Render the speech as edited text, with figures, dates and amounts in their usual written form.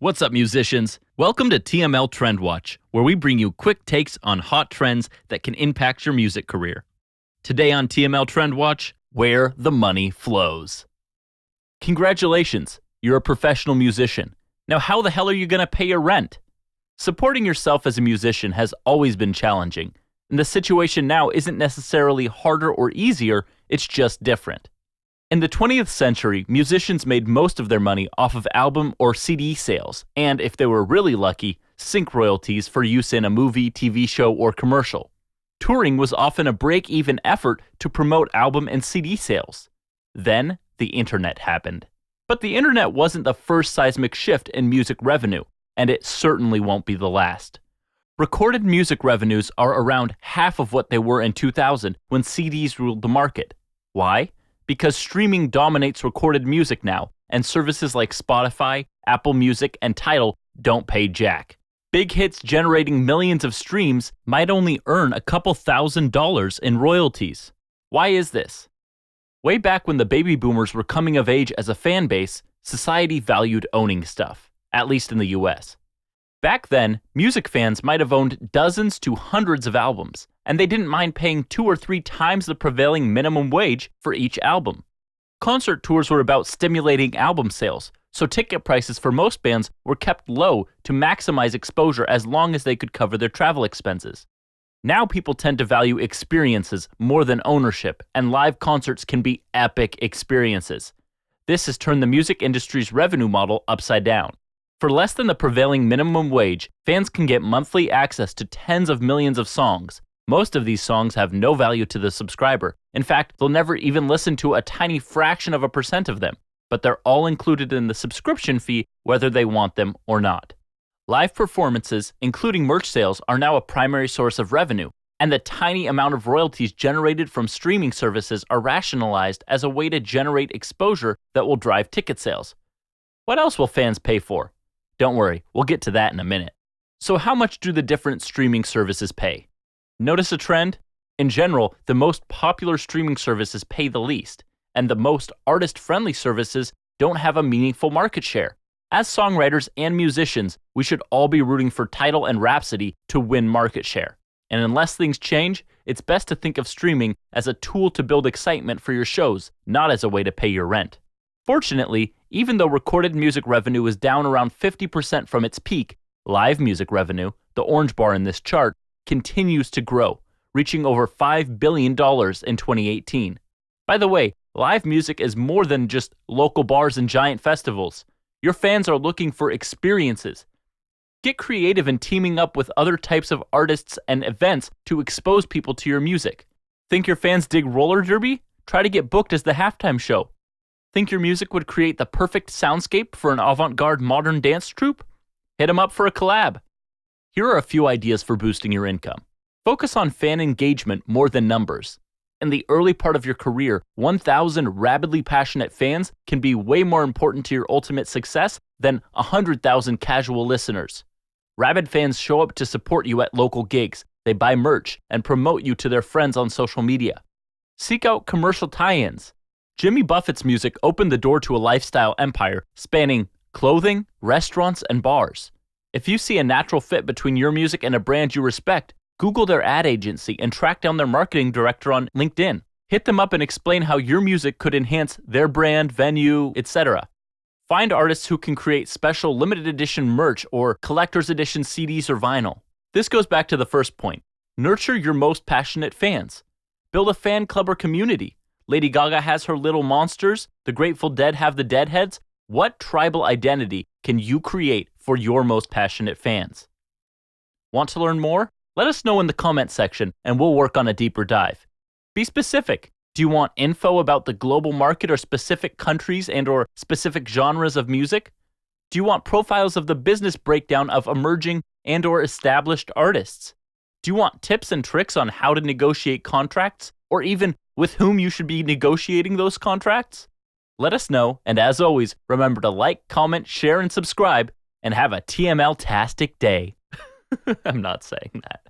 What's up, musicians? Welcome to TML Trend Watch, where we bring you quick takes on hot trends that can impact your music career. Today on TML Trend Watch, where the money flows. Congratulations, you're a professional musician. Now how the hell are you going to pay your rent? Supporting yourself as a musician has always been challenging, and the situation now isn't necessarily harder or easier, it's just different. In the 20th century, musicians made most of their money off of album or CD sales, and if they were really lucky, sync royalties for use in a movie, TV show, or commercial. Touring was often a break-even effort to promote album and CD sales. Then, the internet happened. But the internet wasn't the first seismic shift in music revenue, and it certainly won't be the last. Recorded music revenues are around half of what they were in 2000 when CDs ruled the market. Why? Because streaming dominates recorded music now, and services like Spotify, Apple Music, and Tidal don't pay jack. Big hits generating millions of streams might only earn a couple $1,000s in royalties. Why is this? Way back when the baby boomers were coming of age as a fan base, society valued owning stuff, at least in the US. Back then, music fans might have owned dozens to hundreds of albums, and they didn't mind paying 2 or 3 times the prevailing minimum wage for each album. Concert tours were about stimulating album sales, so ticket prices for most bands were kept low to maximize exposure as long as they could cover their travel expenses. Now people tend to value experiences more than ownership, and live concerts can be epic experiences. This has turned the music industry's revenue model upside down. For less than the prevailing minimum wage, fans can get monthly access to tens of millions of songs. Most of these songs have no value to the subscriber. In fact, they'll never even listen to a tiny fraction of a percent of them, but they're all included in the subscription fee whether they want them or not. Live performances, including merch sales, are now a primary source of revenue, and the tiny amount of royalties generated from streaming services are rationalized as a way to generate exposure that will drive ticket sales. What else will fans pay for? Don't worry, we'll get to that in a minute. So how much do the different streaming services pay? Notice a trend? In general, the most popular streaming services pay the least, and the most artist-friendly services don't have a meaningful market share. As songwriters and musicians, we should all be rooting for Tidal and Rhapsody to win market share. And unless things change, it's best to think of streaming as a tool to build excitement for your shows, not as a way to pay your rent. Fortunately, even though recorded music revenue is down around 50% from its peak, live music revenue, the orange bar in this chart, continues to grow, reaching over $5 billion in 2018. By the way, live music is more than just local bars and giant festivals. Your fans are looking for experiences. Get creative in teaming up with other types of artists and events to expose people to your music. Think your fans dig roller derby? Try to get booked as the halftime show. Think your music would create the perfect soundscape for an avant-garde modern dance troupe? Hit them up for a collab. Here are a few ideas for boosting your income. Focus on fan engagement more than numbers. In the early part of your career, 1,000 rabidly passionate fans can be way more important to your ultimate success than 100,000 casual listeners. Rabid fans show up to support you at local gigs, they buy merch, and promote you to their friends on social media. Seek out commercial tie-ins. Jimmy Buffett's music opened the door to a lifestyle empire spanning clothing, restaurants, and bars. If you see a natural fit between your music and a brand you respect, Google their ad agency and track down their marketing director on LinkedIn. Hit them up and explain how your music could enhance their brand, venue, etc. Find artists who can create special limited edition merch or collector's edition CDs or vinyl. This goes back to the first point. Nurture your most passionate fans. Build a fan club or community. Lady Gaga has her Little Monsters, the Grateful Dead have the Deadheads. What tribal identity can you create for your most passionate fans? Want to learn more? Let us know in the comment section and we'll work on a deeper dive. Be specific. Do you want info about the global market or specific countries and/or specific genres of music? Do you want profiles of the business breakdown of emerging and/or established artists? Do you want tips and tricks on how to negotiate contracts or even with whom you should be negotiating those contracts? Let us know, and as always, remember to like, comment, share, and subscribe, and have a TML-tastic day. I'm not saying that.